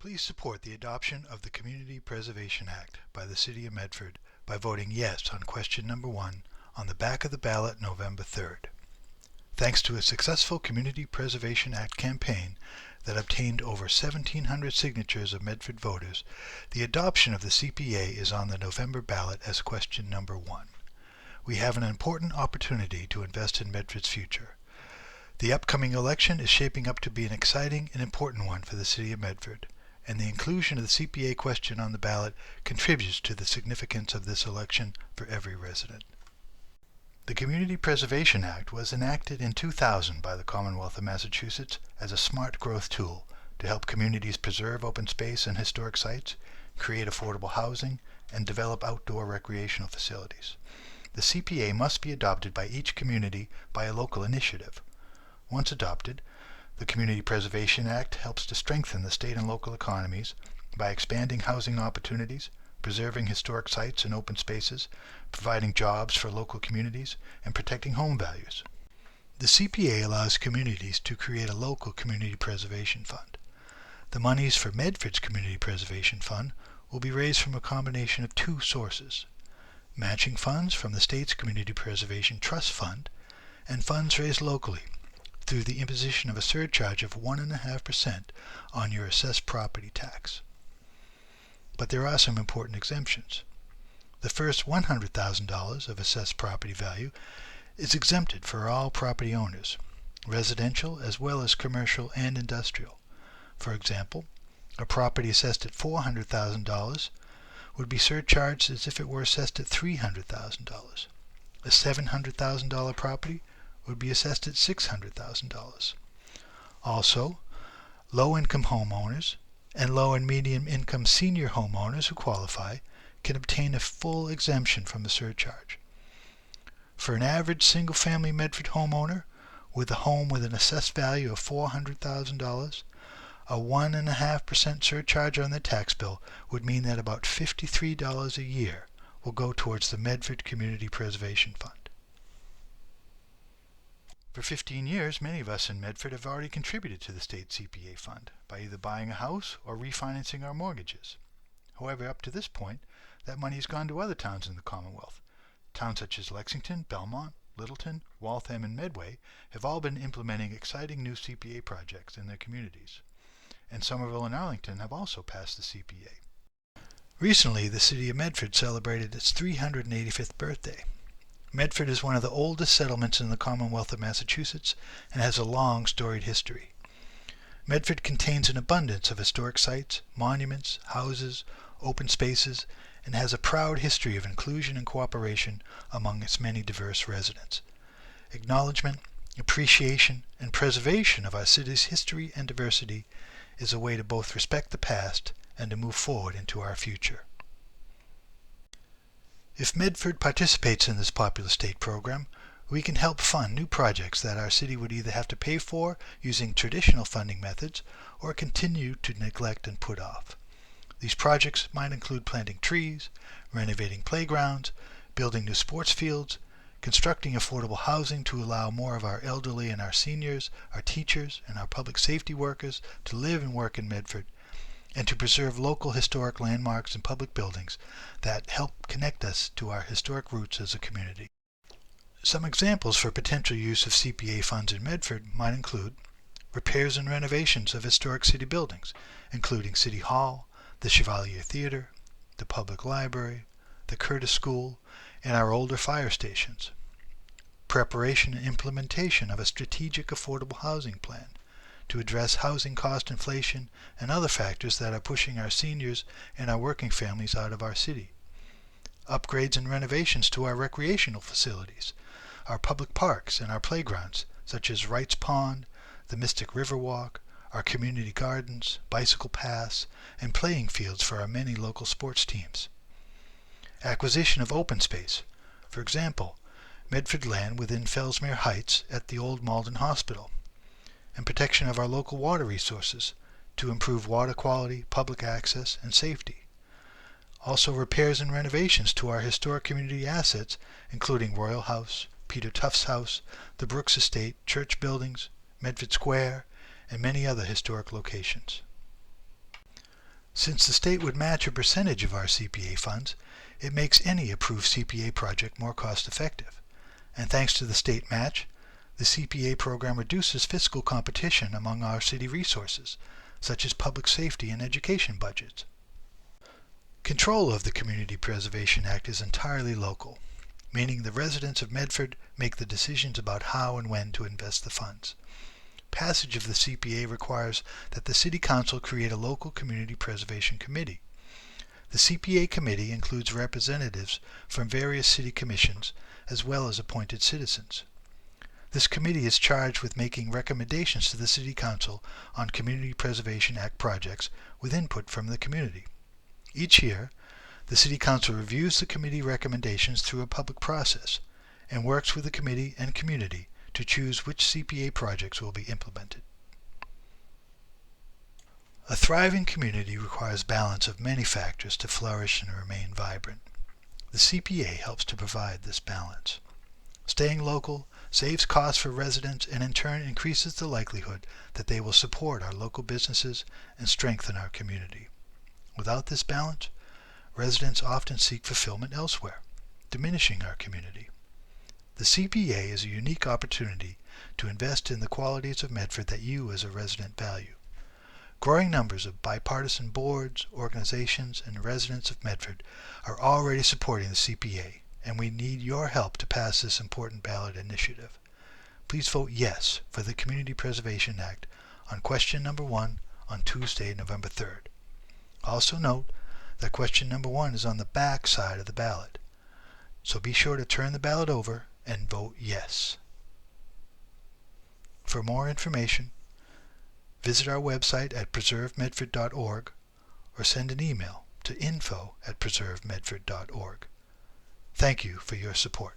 Please support the adoption of the Community Preservation Act by the City of Medford by voting yes on question number 1 on the back of the ballot November 3rd. Thanks to a successful Community Preservation Act campaign that obtained over 1,700 signatures of Medford voters, the adoption of the CPA is on the November ballot as question number 1. We have an important opportunity to invest in Medford's future. The upcoming election is shaping up to be an exciting and important one for the City of Medford, and the inclusion of the CPA question on the ballot contributes to the significance of this election for every resident. The Community Preservation Act was enacted in 2000 by the Commonwealth of Massachusetts as a smart growth tool to help communities preserve open space and historic sites, create affordable housing, and develop outdoor recreational facilities. The CPA must be adopted by each community by a local initiative. Once adopted, the Community Preservation Act helps to strengthen the state and local economies by expanding housing opportunities, preserving historic sites and open spaces, providing jobs for local communities, and protecting home values. The CPA allows communities to create a local community preservation fund. The monies for Medford's Community Preservation Fund will be raised from a combination of two sources: matching funds from the state's Community Preservation Trust Fund and funds raised locally through the imposition of a surcharge of 1.5% on your assessed property tax. But there are some important exemptions. The first $100,000 of assessed property value is exempted for all property owners, residential as well as commercial and industrial. For example, a property assessed at $400,000 would be surcharged as if it were assessed at $300,000. A $700,000 property would be assessed at $600,000. Also, low-income homeowners and low and medium income senior homeowners who qualify can obtain a full exemption from the surcharge. For an average single-family Medford homeowner with a home with an assessed value of $400,000, a 1.5% surcharge on their tax bill would mean that about $53 a year will go towards the Medford Community Preservation Fund. For 15 years, many of us in Medford have already contributed to the state CPA fund by either buying a house or refinancing our mortgages. However, up to this point, that money has gone to other towns in the Commonwealth. Towns such as Lexington, Belmont, Littleton, Waltham, and Medway have all been implementing exciting new CPA projects in their communities. And Somerville and Arlington have also passed the CPA. Recently, the City of Medford celebrated its 385th birthday. Medford is one of the oldest settlements in the Commonwealth of Massachusetts and has a long, storied history. Medford contains an abundance of historic sites, monuments, houses, open spaces, and has a proud history of inclusion and cooperation among its many diverse residents. Acknowledgement, appreciation, and preservation of our city's history and diversity is a way to both respect the past and to move forward into our future. If Medford participates in this popular state program, we can help fund new projects that our city would either have to pay for using traditional funding methods or continue to neglect and put off. These projects might include planting trees, renovating playgrounds, building new sports fields, constructing affordable housing to allow more of our elderly and our seniors, our teachers, and our public safety workers to live and work in Medford, and to preserve local historic landmarks and public buildings that help connect us to our historic roots as a community. Some examples for potential use of CPA funds in Medford might include repairs and renovations of historic city buildings, including City Hall, the Chevalier Theater, the Public Library, the Curtis School, and our older fire stations. Preparation and implementation of a strategic affordable housing plan to address housing cost inflation and other factors that are pushing our seniors and our working families out of our city. Upgrades and renovations to our recreational facilities, our public parks and our playgrounds, such as Wright's Pond, the Mystic Riverwalk, our community gardens, bicycle paths, and playing fields for our many local sports teams. Acquisition of open space, for example, Medford land within Fellsmere Heights at the old Malden Hospital, and protection of our local water resources to improve water quality, public access, and safety. Also repairs and renovations to our historic community assets, including Royal House, Peter Tufts House, the Brooks Estate, church buildings, Medford Square, and many other historic locations. Since the state would match a percentage of our CPA funds, it makes any approved CPA project more cost-effective. And thanks to the state match, the CPA program reduces fiscal competition among our city resources, such as public safety and education budgets. Control of the Community Preservation Act is entirely local, meaning the residents of Medford make the decisions about how and when to invest the funds. Passage of the CPA requires that the City Council create a local Community Preservation Committee. The CPA Committee includes representatives from various city commissions as well as appointed citizens. This committee is charged with making recommendations to the City Council on Community Preservation Act projects with input from the community. Each year, the City Council reviews the committee recommendations through a public process and works with the committee and community to choose which CPA projects will be implemented. A thriving community requires balance of many factors to flourish and remain vibrant. The CPA helps to provide this balance. Staying local saves costs for residents and in turn increases the likelihood that they will support our local businesses and strengthen our community. Without this balance, residents often seek fulfillment elsewhere, diminishing our community. The CPA is a unique opportunity to invest in the qualities of Medford that you as a resident value. Growing numbers of bipartisan boards, organizations, and residents of Medford are already supporting the CPA, and we need your help to pass this important ballot initiative. Please vote yes for the Community Preservation Act on question number 1 on Tuesday, November 3rd. Also note that question number 1 is on the back side of the ballot, so be sure to turn the ballot over and vote yes. For more information, visit our website at preservemedford.org or send an email to info@preservemedford.org. Thank you for your support.